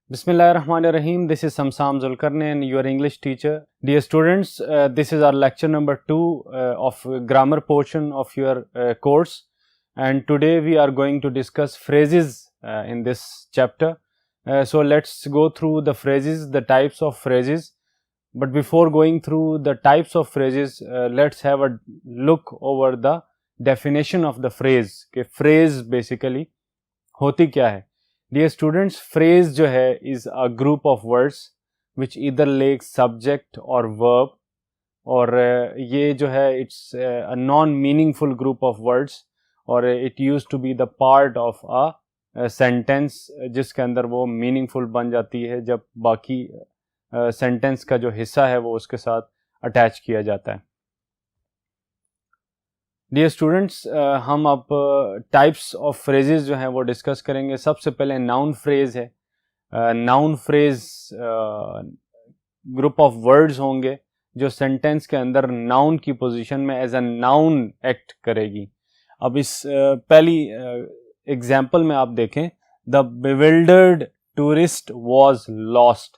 Bismillahirrahmanirrahim. This is Samsam Zulkarnain, your English teacher. Dear students, this is our lecture number 2 of grammar portion of your course, and today we are going to discuss phrases in this chapter. So let's go through the phrases, the types of phrases. But before going through the types of phrases, let's have a look over the definition of the phrase. कि phrase basically होती क्या है? Dear students, phrase जो है is a group of words which either lacks subject or verb, और ये जो है it's a non-meaningful group of words, और it used to be the part of a sentence जिसके अंदर वो meaningful बन जाती है जब बाकी sentence का जो हिस्सा है वो उसके साथ attach किया जाता है. डियर स्टूडेंट्स, हम अब टाइप्स ऑफ फ्रेजेस जो हैं वो डिस्कस करेंगे. सबसे पहले नाउन फ्रेज है. Noun phrase group of words होंगे जो सेंटेंस के अंदर नाउन की पोजीशन में एज अ नाउन एक्ट करेगी. अब इस पहली एग्जांपल में आप देखें, the bewildered tourist was lost.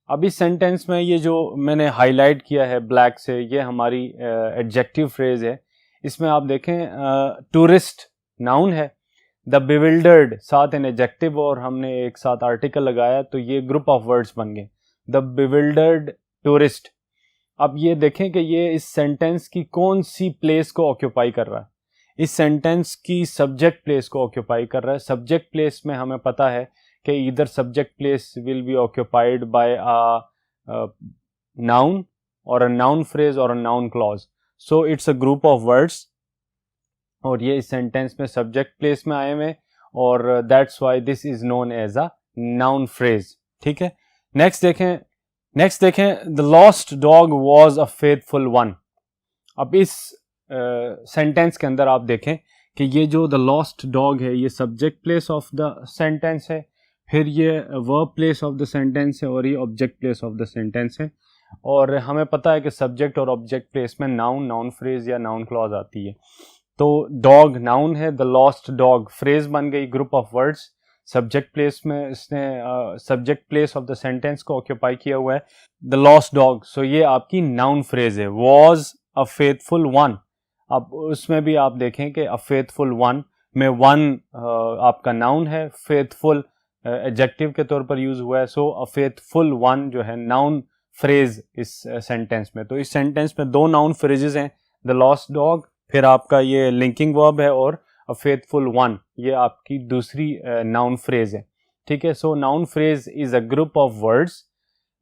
अब इस सेंटेंस में ये जो मैंने हाईलाइट किया है ब्लैक से, ये हमारी एडजेक्टिव फ्रेज है. इसमें आप देखें टूरिस्ट नाउन है, द बिविल्डर्ड साथ एन एडजेक्टिव और हमने एक साथ आर्टिकल लगाया तो ये ग्रुप ऑफ वर्ड्स बन गए, द बिविल्डर्ड टूरिस्ट. अब ये देखें कि ये इस सेंटेंस की कौन सी प्लेस को ऑक्यूपाई कर रहा है. इस सेंटेंस की सब्जेक्ट प्लेस को ऑक्यूपाई कर रहा है. सब्जेक्ट प्लेस में हमें पता है कि इधर subject place will be occupied by a noun और अ नाउन फ्रेज और a noun clause. So it's a group of words और ये इस सेंटेंस में सब्जेक्ट प्लेस में आए हुए और that's why this is known as a noun phrase. ठीक है, नेक्स्ट देखें the lost dog was a faithful one. अब इस सेंटेंस के अंदर आप देखें कि ये जो द लॉस्ट डॉग है ये subject place of the sentence है, फिर ये verb place of the sentence है और ये object place of the sentence है. और हमें पता है कि सब्जेक्ट और ऑब्जेक्ट प्लेस में नाउन फ्रेज या नाउन क्लॉज आती है. तो डॉग नाउन है, द लॉस्ट डॉग फ्रेज बन गई, group of words. Subject place में इसने subject place of the sentence को ऑक्यूपाई किया हुआ है, द लॉस्ट डॉग. सो ये आपकी नाउन फ्रेज है. Was a faithful one. अब उसमें भी आप देखें कि अ फेथफुल वन में वन आपका नाउन है, फेथफुल एडजेक्टिव के तौर पर यूज हुआ है. सो अ फेथफुल वन जो है नाउन फ्रेज इस सेंटेंस में. तो इस सेंटेंस में दो नाउन फ्रेजेस हैं, द लॉस्ट डॉग, फिर आपका ये लिंकिंग वर्ब है, और अ फेथफुल वन ये आपकी दूसरी नाउन फ्रेज है. ठीक है, so noun phrase is a group of words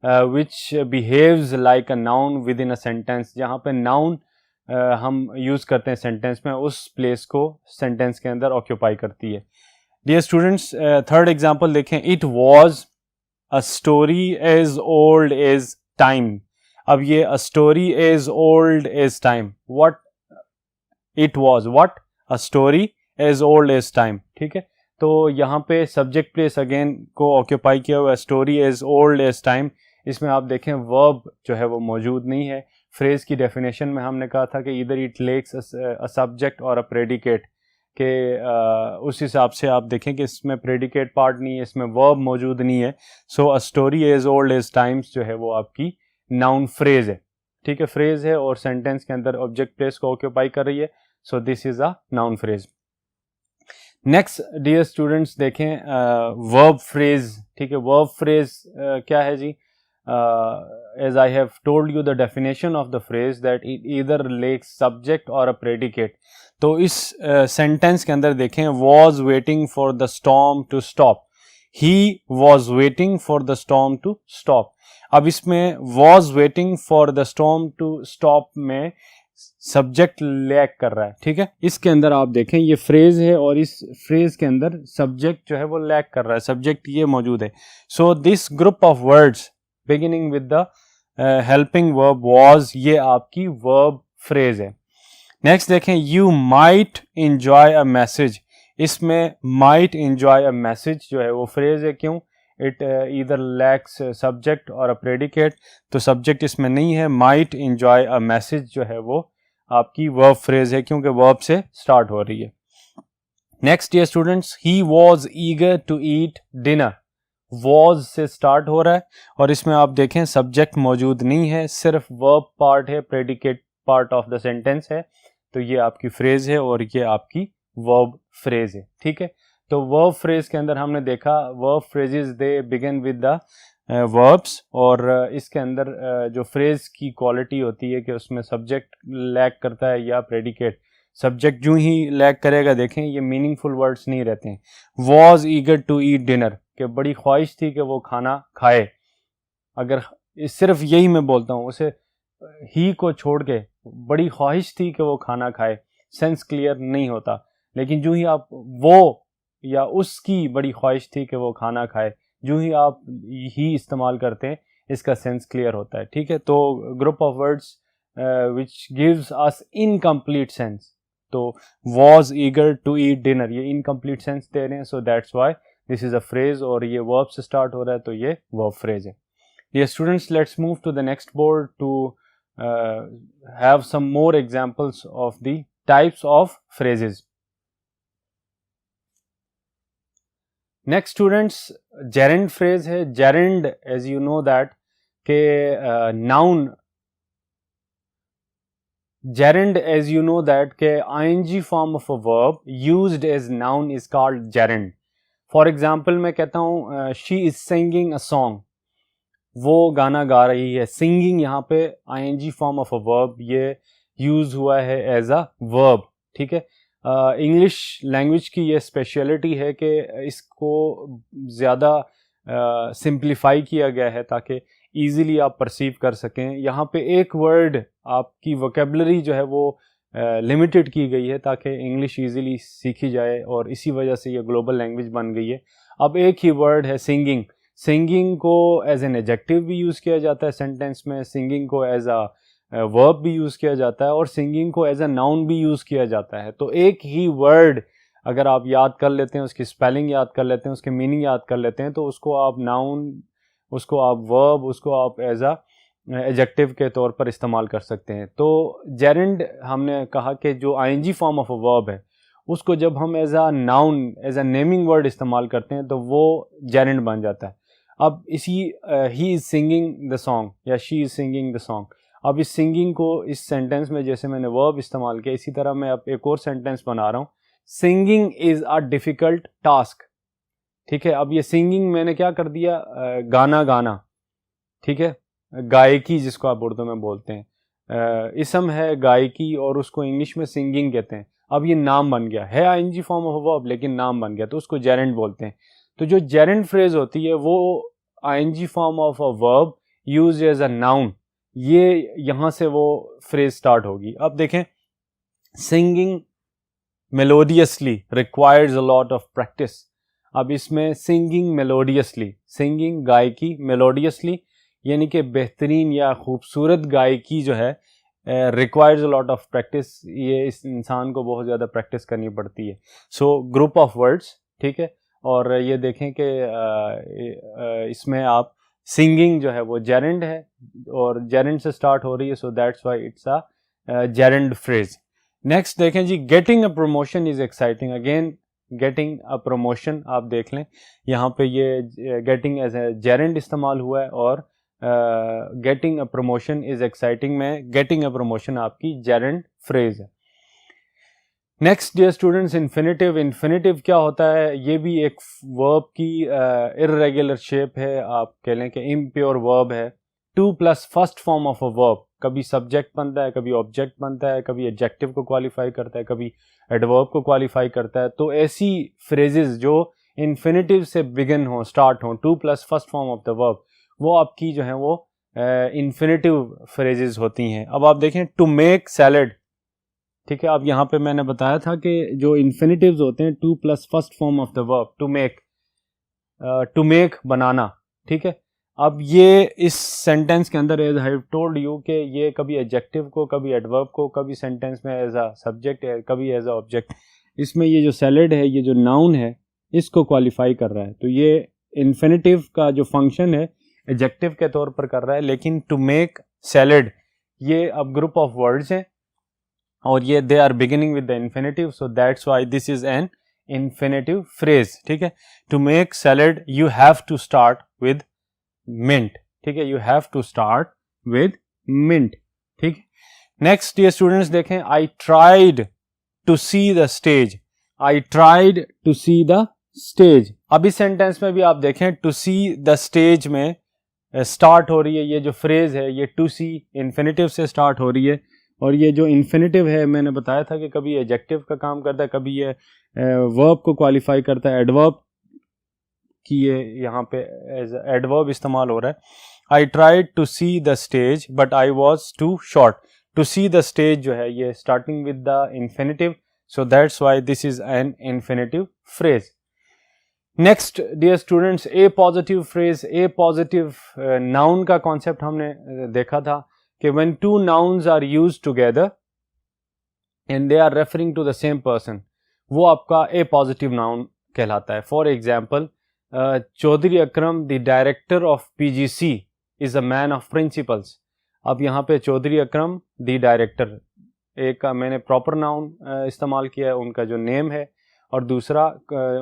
which behaves like a noun within a sentence. जहाँ पे नाउन हम यूज करते हैं सेंटेंस में, उस प्लेस को सेंटेंस के अंदर ऑक्यूपाई करती है. डियर स्टूडेंट्स, थर्ड एग्जाम्पल देखें, it was a story as old as time. अब ये a story as old as time, what it was, what a story as old as time. ठीक है, तो यहाँ पे सब्जेक्ट प्लेस अगेन को occupy किया हुआ है, story as old as time. इसमें आप देखें वर्ब जो है वो मौजूद नहीं है. फ्रेज की डेफिनेशन में हमने कहा था कि इधर इट लेक्स अ सब्जेक्ट और अ प्रेडिकेट के उस हिसाब से आप देखें कि इसमें प्रेडिकेट पार्ट नहीं है, इसमें वर्ब मौजूद नहीं है. So a story as old as times जो है वो आपकी नाउन फ्रेज है. ठीक है, फ्रेज है और सेंटेंस के अंदर ऑब्जेक्ट प्लेस को ऑक्यूपाई कर रही है. So this is a noun phrase. Next dear students देखें वर्ब फ्रेज. ठीक है, वर्ब फ्रेज क्या है जी? As I have told you the definition of the phrase that it either lacks subject or a predicate. तो इस sentence के अंदर देखें, was waiting for the storm to stop. He was waiting for the storm to stop. अब इसमें was waiting for the storm to stop में subject lack कर रहा है. ठीक है, इसके अंदर आप देखें ये फ्रेज है और इस फ्रेज के अंदर सब्जेक्ट जो है वो लैक कर रहा है, सब्जेक्ट ये मौजूद है. So this group of words beginning with the helping verb was, ये आपकी वर्ब फ्रेज है. नेक्स्ट देखें, you might enjoy a message. इसमें माइट इंजॉय अ मैसेज जो है वो फ्रेज है. क्यों? इट ईदर लैक्स सब्जेक्ट और अ प्रेडिकेट. तो सब्जेक्ट इसमें नहीं है. माइट इंजॉय अ मैसेज जो है वो आपकी वर्ब फ्रेज है क्योंकि वर्ब से स्टार्ट हो रही है. Next dear students, he was eager to eat dinner. Was से स्टार्ट हो रहा है और इसमें आप देखें सब्जेक्ट मौजूद नहीं है, सिर्फ वर्ब पार्ट है, predicate part of the sentence है। तो ये आपकी फ्रेज है और ये आपकी वर्ब फ्रेज है। ठीक है, तो वर्ब फ्रेज के अंदर हमने देखा verb phrases they begin with the verbs, और इसके अंदर जो फ्रेज की क्वालिटी होती है कि उसमें सब्जेक्ट लैक करता है या प्रेडिकेट। सब्जेक्ट जो ही लैक करेगा, देखें ये मीनिंगफुल वर्ड्स नहीं रहते हैं। Was eager to eat dinner, कि बड़ी ख्वाहिश थी कि वो खाना खाए। अगर सिर्फ यही मैं बोलता हूँ, उसे ही को छोड़ के बड़ी ख्वाहिश थी कि वो खाना खाए, सेंस क्लियर नहीं होता। लेकिन जो ही आप वो या उसकी बड़ी ख्वाहिश थी कि वो खाना खाए, जो ही आप ही इस्तेमाल करते हैं इसका सेंस क्लियर होता है। ठीक है, तो group of words which gives us incomplete sense, तो was eager to eat dinner ये इनकम्प्लीट सेंस दे रहे हैं, so that's why this is a phrase, और ये वर्ब से स्टार्ट हो रहा है तो ये वर्ब फ्रेज है। Dear students, let's move to the next board to have some more examples of the types of phrases. Next students, gerund phrase है। gerund as you know that के noun, gerund as you know that के ing form of a verb used as noun is called gerund. For example मैं कहता हूँ she is singing a song, वो गाना गा रही है। सिंगिंग यहाँ पे ING form of a verb, ये यूज हुआ है एज अ वर्ब। ठीक है, इंग्लिश लैंग्वेज की ये स्पेशलिटी है कि इसको ज़्यादा सिंप्लीफाई किया गया है ताकि इजीली आप परसीव कर सकें। यहाँ पे एक वर्ड आपकी वोकेबलरी जो है वो लिमिटेड की गई है ताकि इंग्लिश इजीली सीखी जाए, और इसी वजह से ये ग्लोबल लैंग्वेज बन गई है। अब एक ही वर्ड है सिंगिंग, सिंगिंग को एज एन एडजेक्टिव भी यूज़ किया जाता है सेंटेंस में, सिंगिंग को एज अ वर्ब भी यूज़ किया जाता है, और सिंगिंग को एज अ नाउन भी यूज़ किया जाता है। तो एक ही वर्ड अगर आप याद कर लेते हैं, उसकी स्पेलिंग याद कर लेते हैं, उसके मीनिंग याद कर लेते हैं, तो उसको आप नाउन, उसको आप वर्ब, उसको आप एज अ एडजेक्टिव के तौर पर इस्तेमाल कर सकते हैं। तो जेरेंड हमने कहा कि जो ING form of a verb है उसको जब हम as a noun, as a naming word इस्तेमाल करते हैं तो वो जेरेंड बन जाता है। अब इसी he is singing the song या she is singing the song, अब इस सिंगिंग को इस सेंटेंस में जैसे मैंने वर्ब इस्तेमाल किया, इसी तरह मैं अब एक और सेंटेंस बना रहा हूँ, singing is a difficult task. ठीक है, अब ये सिंगिंग मैंने क्या कर दिया, गाना गाना। ठीक है, गायकी जिसको आप उर्दू में बोलते हैं, इसम है गायकी और उसको इंग्लिश में सिंगिंग कहते हैं। अब ये नाम बन गया है आईएनजी फॉर्म ऑफ वर्ब लेकिन नाम बन गया, तो उसको जेरेंड बोलते हैं। तो जो जेरेंड फ्रेज होती है वो ING form of a verb use as a noun, ये यहां से वो फ्रेज स्टार्ट होगी। अब देखें, singing melodiously requires a lot of practice. अब इसमें सिंगिंग मेलोडियसली, सिंगिंग गायकी, मेलोडियसली यानी कि बेहतरीन या खूबसूरत गायकी जो है requires a lot of practice, ये इस इंसान को बहुत ज़्यादा प्रैक्टिस करनी पड़ती है। सो ग्रुप ऑफ वर्ड्स, ठीक है, और ये देखें कि इसमें आप सिंगिंग जो है वो जेरेंड है और जेरेंड से स्टार्ट हो रही है, so that's why it's a gerund phrase. Next देखें जी, getting a promotion is exciting. Again getting a promotion आप देख लें, यहाँ पे ये गेटिंग एज ए जेरेंड इस्तेमाल हुआ है और getting a promotion is exciting में गेटिंग अ प्रमोशन आपकी जेरेंड फ्रेज है। Next dear students, infinitive. Infinitive क्या होता है, ये भी एक वर्ब की इर्रेगुलर शेप है, आप कह लें कि इम्प्योर वर्ब है। To plus first form of a verb, कभी सब्जेक्ट बनता है, कभी ऑब्जेक्ट बनता है, कभी एडजेक्टिव को क्वालिफाई करता है, कभी एडवर्ब को क्वालिफाई करता है। तो ऐसी फ्रेजेस जो इन्फिनेटिव से बिगिन हो, स्टार्ट हो, to plus first form of the verb, वो आपकी जो है वो इन्फिनेटिव फ्रेजेस होती हैं। अब आप देखें, टू मेक सैलड, ठीक है, अब यहाँ पे मैंने बताया था कि जो इन्फिनेटिव्स होते हैं to plus first form of the verb, to make बनाना। ठीक है, अब ये इस सेंटेंस के अंदर as I have told you कि ये कभी एडजेक्टिव को, कभी एडवर्ब को, कभी सेंटेंस में एज अ सब्जेक्ट है, कभी एज अ ऑब्जेक्ट। इसमें ये जो सैलड है, ये जो नाउन है, इसको क्वालिफाई कर रहा है, तो ये इन्फिनेटिव का जो फंक्शन है एडजेक्टिव के तौर पर कर रहा है। लेकिन टू मेक सैलड ये अब ग्रुप ऑफ वर्ड्स हैं और ये they are beginning with the infinitive, so that's why this is an infinitive phrase, ठीक है। To make salad you have to start with mint, ठीक है, you have to start with mint, ठीक है। Next dear students देखें, I tried to see the stage, I tried to see the stage. अब इस sentence में भी आप देखें टू सी द स्टेज में स्टार्ट हो रही है, ये जो फ्रेज है ये टू सी इन्फिनेटिव से स्टार्ट हो रही है, और ये जो इन्फिनेटिव है मैंने बताया था कि कभी एडजेक्टिव का काम करता है, कभी ये वर्ब को क्वालिफाई करता है, एडवर्ब की ये यहाँ पे एज एडवर्ब इस्तेमाल हो रहा है। I tried to see the stage but I was too short. To see the stage जो है ये starting with the infinitive, so that's why this is an infinitive phrase. Next dear students, appositive phrase, appositive noun का concept हमने देखा था कि when two nouns are used together and they are referring to the same person, वो आपका appositive noun कहलाता है। For example, Chaudhry Akram the director of PGC is a man of principles. अब यहाँ पे चौधरी अकरम द डायरेक्टर, एक का मैंने प्रॉपर नाउन इस्तेमाल किया है, उनका जो नेम है, और दूसरा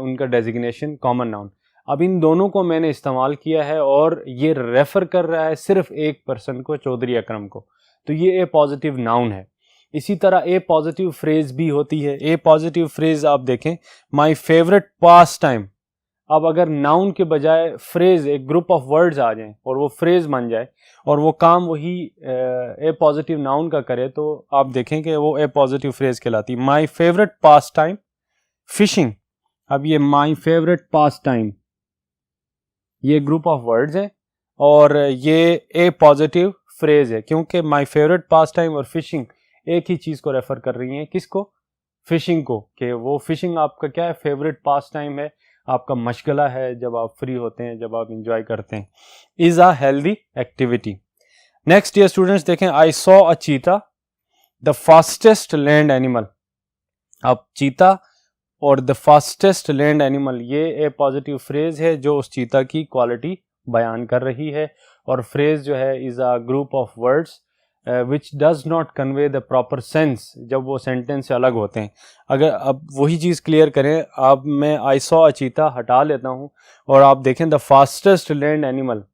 उनका डेजिग्नेशन कॉमन नाउन। अब इन दोनों को मैंने इस्तेमाल किया है और ये रेफर कर रहा है सिर्फ एक पर्सन को, चौधरी अकरम को, तो ये ए पॉजिटिव नाउन है। इसी तरह ए पॉजिटिव फ्रेज भी होती है। ए पॉजिटिव फ्रेज आप देखें, माय फेवरेट पास टाइम। अब अगर नाउन के बजाय फ्रेज, एक ग्रुप ऑफ वर्ड्स आ जाएं और वो फ्रेज बन जाए और वो काम वही ए पॉजिटिव नाउन का करे, तो आप देखें कि वो ए पॉजिटिव फ्रेज कहलाती है। My favourite pass time fishing. अब ये माय फेवरेट पास टाइम, ये ग्रुप ऑफ वर्ड्स है और ये ए पॉजिटिव फ्रेज है, क्योंकि माय फेवरेट पास टाइम और फिशिंग एक ही चीज को रेफर कर रही हैं। किसको? फिशिंग को, कि वो फिशिंग आपका क्या है, फेवरेट पास टाइम है, आपका मशगला है, जब आप फ्री होते हैं, जब आप इंजॉय करते हैं। Is a healthy activity. Next year students देखें, आई सॉ अ चीता द फास्टेस्ट लैंड एनिमल। अब चीता और द फास्टेस्ट लैंड एनिमल, ये ए पॉजिटिव फ्रेज है जो उस चीता की क्वालिटी बयान कर रही है, और फ्रेज जो है is a group of words which does not convey the proper sense, जब वो सेंटेंस से अलग होते हैं। अगर अब वही चीज़ क्लियर करें, अब मैं आई सॉ अ चीता हटा लेता हूँ और आप देखें द फास्टेस्ट लैंड एनिमल,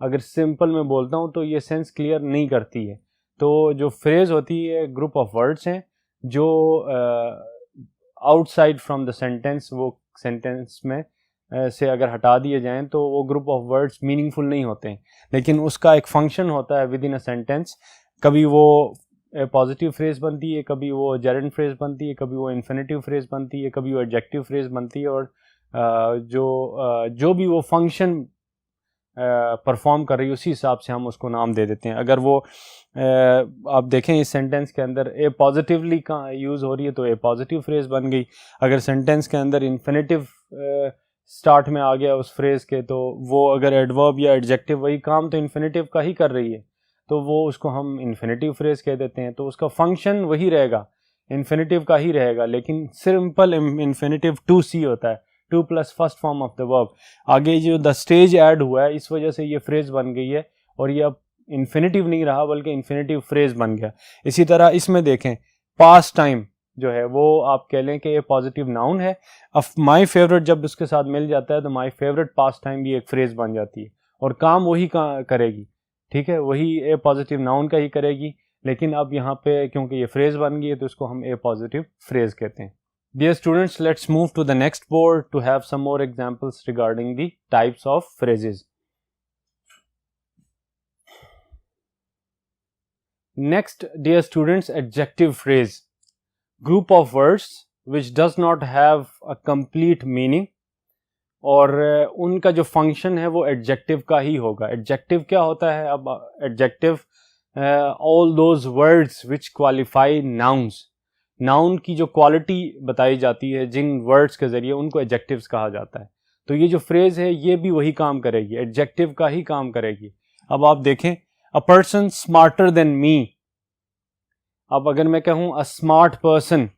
अगर सिंपल में बोलता हूँ तो ये सेंस क्लियर नहीं करती है। तो जो फ्रेज होती है ग्रुप ऑफ वर्ड्स हैं जो आउटसाइड फ्रॉम द सेंटेंस, वो सेंटेंस में से अगर हटा दिए जाएं तो वो ग्रुप ऑफ वर्ड्स मीनिंगफुल नहीं होते हैं, लेकिन उसका एक फंक्शन होता है विद इन अ सेंटेंस। कभी वो पॉजिटिव फ्रेज बनती है, कभी वो जेरेंड फ्रेज बनती है, कभी वो इन्फिनेटिव फ्रेज बनती है, कभी वो एडजेक्टिव फ्रेज बनती है, और जो भी वो फंक्शन परफॉर्म कर रही है उसी हिसाब से हम उसको नाम दे देते हैं। अगर वो आप देखें इस सेंटेंस के अंदर ए पॉजिटिवली का यूज़ हो रही है तो ए पॉजिटिव फ्रेज बन गई। अगर सेंटेंस के अंदर इन्फिनेटिव स्टार्ट में आ गया उस फ्रेज के, तो वो अगर एडवर्ब या एडजेक्टिव वही काम तो इन्फिनेटिव का ही कर रही है, तो वो उसको हम इन्फिनेटिव फ्रेज कह देते हैं। तो उसका फंक्शन वही रहेगा, इन्फिनेटिव का ही रहेगा, लेकिन सिंपल इन्फिनेटिव टू सी होता है, to plus first form of the verb. आगे जो द स्टेज ऐड हुआ है इस वजह से ये फ्रेज बन गई है, और ये अब इन्फिनेटिव नहीं रहा बल्कि इन्फिनेटिव फ्रेज बन गया। इसी तरह इसमें देखें, पास टाइम जो है वो आप कह लें कि ये पॉजिटिव नाउन है। अब माई फेवरेट जब उसके साथ मिल जाता है तो माई फेवरेट पास टाइम भी एक फ्रेज बन जाती है, और काम वही करेगी, ठीक है, वही ए पॉजिटिव नाउन का ही करेगी, लेकिन अब यहाँ पे क्योंकि ये फ्रेज बन गई है तो इसको हम ए पॉजिटिव फ्रेज कहते हैं। Dear students, let's move to the next board to have some more examples regarding the types of phrases. Next, dear students, adjective phrase. Group of words which does not have a complete meaning, और उनका जो function है वो adjective का ही होगा। Adjective क्या होता है? अब adjective all those words which qualify nouns. Noun की जो क्वालिटी बताई जाती है जिन वर्ड्स के जरिए, उनको एडजेक्टिव्स कहा जाता है। तो ये जो फ्रेज है ये भी वही काम करेगी, एडजेक्टिव का ही काम करेगी। अब आप देखें, a person smarter than me. अब अगर मैं कहूँ a smart person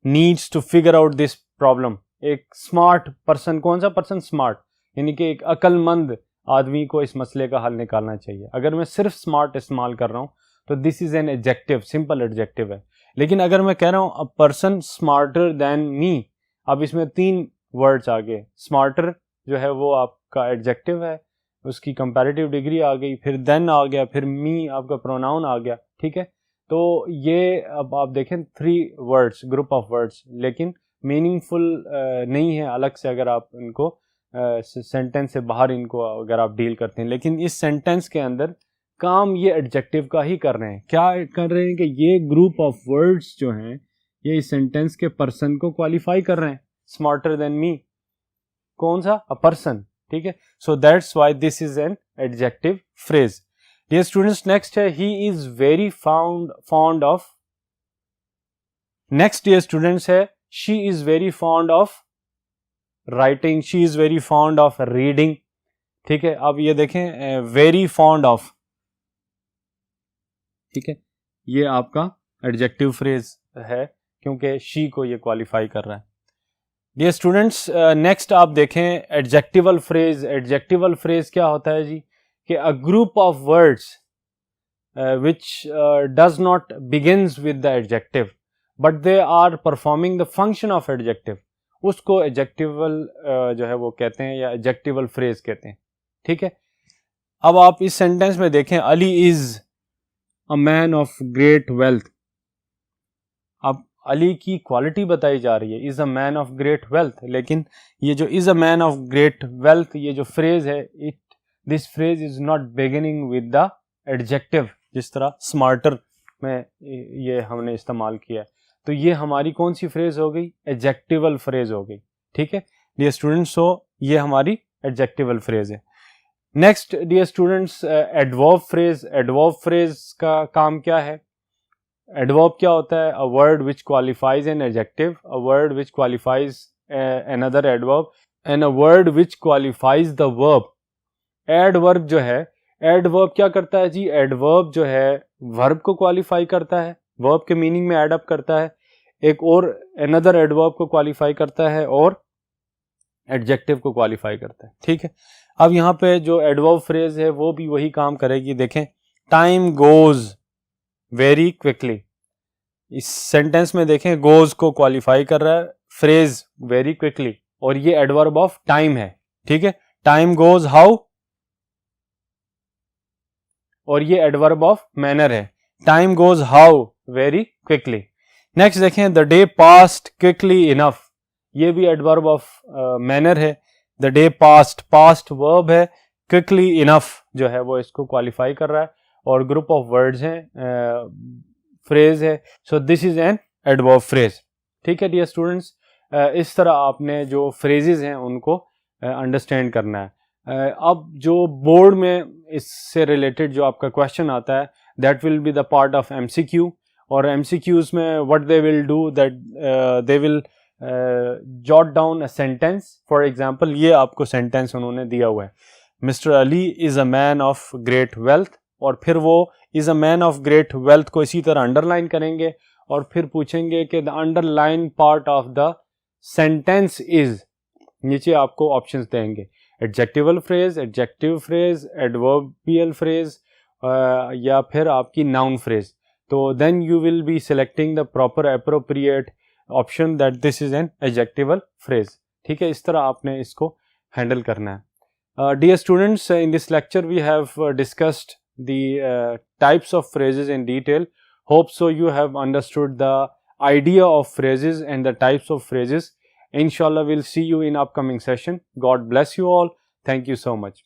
needs to figure out this problem, एक स्मार्ट पर्सन, कौन सा पर्सन? स्मार्ट, यानी कि एक अक्लमंद आदमी को इस मसले का हल निकालना चाहिए। अगर मैं सिर्फ स्मार्ट इस्तेमाल कर रहा हूँ तो this is an adjective, simple adjective है। लेकिन अगर मैं कह रहा हूँ अ पर्सन स्मार्टर देन मी, अब इसमें 3 वर्ड्स आ गए, स्मार्टर जो है वो आपका एडजेक्टिव है, उसकी कंपैरेटिव डिग्री आ गई, फिर देन आ गया, फिर मी आपका प्रोनाउन आ गया, ठीक है। तो ये अब आप देखें 3 वर्ड्स, ग्रुप ऑफ वर्ड्स, लेकिन मीनिंगफुल नहीं है अलग से अगर आप इनको सेंटेंस से बाहर इनको अगर आप डील करते हैं, लेकिन इस सेंटेंस के अंदर काम ये एडजेक्टिव का ही कर रहे हैं। क्या कर रहे हैं कि ये ग्रुप ऑफ वर्ड्स जो हैं ये इस सेंटेंस के पर्सन को क्वालिफाई कर रहे हैं, स्मार्टर देन मी, कौन सा, अ पर्सन, ठीक है। So that's why this is an adjective phrase. Dear students, next है he is very fond of, next dear students है she is very fond of writing, she is very fond of reading, ठीक है। अब ये देखें very fond of, ठीक है, ये आपका एडजेक्टिव फ्रेज है क्योंकि शी को ये क्वालिफाई कर रहा है। डियर स्टूडेंट्स, नेक्स्ट आप देखें एडजेक्टिवल फ्रेज। एडजेक्टिवल फ्रेज क्या होता है जी, कि अ group of words which does not begins with the adjective but they are performing the function of adjective, उसको adjectival जो है वो कहते हैं या adjectival phrase कहते हैं, ठीक है। अब आप इस सेंटेंस में देखें Ali is a man of great wealth, अब अली की क्वालिटी बताई जा रही है, is a man of great wealth, लेकिन ये जो is a man of great wealth ये जो phrase है, this phrase is not beginning with the adjective, जिस तरह स्मार्टर में ये हमने इस्तेमाल किया है। तो ये हमारी कौन सी फ्रेज हो गई, एडजेक्टिवल फ्रेज हो गई, ठीक है डियर स्टूडेंट्स। सो ये हमारी एडजेक्टिवल फ्रेज है। Next dear students, adverb phrase. Adverb phrase का काम क्या है, एडवर्ब क्या होता है, a word which qualifies an adjective, a word which qualifies another adverb and a word which qualifies the verb. Adverb जो है, एडवर्ब क्या करता है जी, एडवर्ब जो है वर्ब को क्वालिफाई करता है, वर्ब के मीनिंग में एड अप करता है, एक और अनदर एडवर्ब को क्वालिफाई करता है और एडजेक्टिव को क्वालिफाई करता है, ठीक है। अब यहाँ पे जो एडवर्ब फ्रेज है वो भी वही काम करेगी। देखें टाइम गोज वेरी क्विकली, इस सेंटेंस में देखें गोज को क्वालिफाई कर रहा है फ्रेज वेरी क्विकली, और ये एडवर्ब ऑफ टाइम है, ठीक है। टाइम गोज हाउ, और ये एडवर्ब ऑफ मैनर है, time goes how very quickly. Next देखें the day passed quickly enough, ये भी एडवर्ब ऑफ मैनर है, the day passed, past verb है, क्विकली इनफ जो है वो इसको क्वालिफाई कर रहा है, और ग्रुप ऑफ वर्ड्स हैं, फ्रेज है। So this is an adverb phrase, ठीक है डियर स्टूडेंट्स। इस तरह आपने जो फ्रेजेस हैं उनको अंडरस्टैंड करना है। अब जो बोर्ड में इससे रिलेटेड जो आपका क्वेश्चन आता है that will be the part of MCQ, और एमसीक्यूज में what they will do that they will jot down a sentence. For example ये आपको सेंटेंस उन्होंने दिया हुआ है, mister Ali is a man of great wealth, और फिर वो is a man of great wealth को इसी तरह अंडरलाइन करेंगे और फिर पूछेंगे कि the underline part of the sentence is, नीचे आपको ऑप्शंस देंगे adjectival phrase, adjective phrase, adverbial phrase या फिर आपकी नाउन फ्रेज। तो then you will be selecting the proper appropriate option that this is an adjectival phrase, ठीक है। इस तरह आपने इसको हैंडल करना है। Dear students, in this lecture we have discussed the types of phrases in detail. Hope so you have understood the idea of phrases and the types of phrases. Inshallah, we'll see you in upcoming session. God bless you all. Thank you so much.